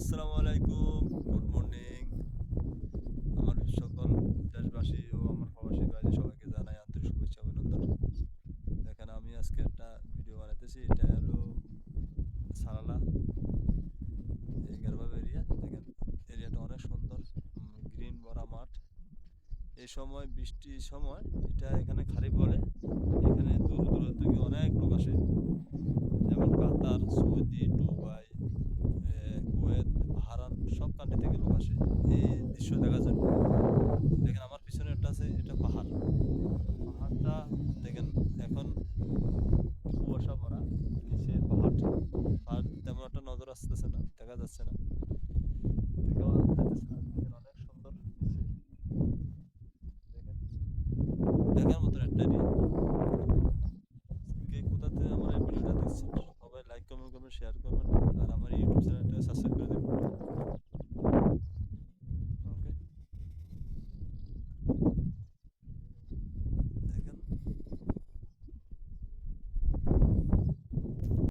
আসসালামু আলাইকুম, good morning. আমার সকল দেশবাসী ও আমার প্রবাসী ভাই সবাইকে জানাই আন্তরিক শুভেচ্ছা অভিনন্দন। দেখেন আমি আজকে একটা ভিডিও বানাইতেছি। এটা হলো সারালা এই গারবাব এরিয়া। দেখেন এরিয়াটা অনেক সুন্দর, গ্রিন ভরা মাঠ। এই সময় বৃষ্টির সময় এটা এখানে খালি বলে। এখানে দূর দূরান্ত থেকে অনেক লোক আসে, যেমন কাতার, সৌদি, দুবাই, কুয়েত, বাহরান সব কান্ট্রি থেকে লোক আসে এই দৃশ্য দেখার জন্য। দেখেন আমার পিছনে একটা আছে, এটা পাহাড়। পাহাড়টা দেখেন এখন কুয়াশা ভরা, নিচে পাহাড়। পাহাড় তেমন একটা নজর আসতেছে না, দেখা যাচ্ছে না, দেখাও যাইতেছে না। দেখেন অনেক সুন্দর নিচে, দেখেন দেখার মতো একটা এরিয়া। কে কোথা থেকে আমার এই ভিডিওটা দেখছেন সবাই লাইক কমেন্ট করবেন, শেয়ার করবেন।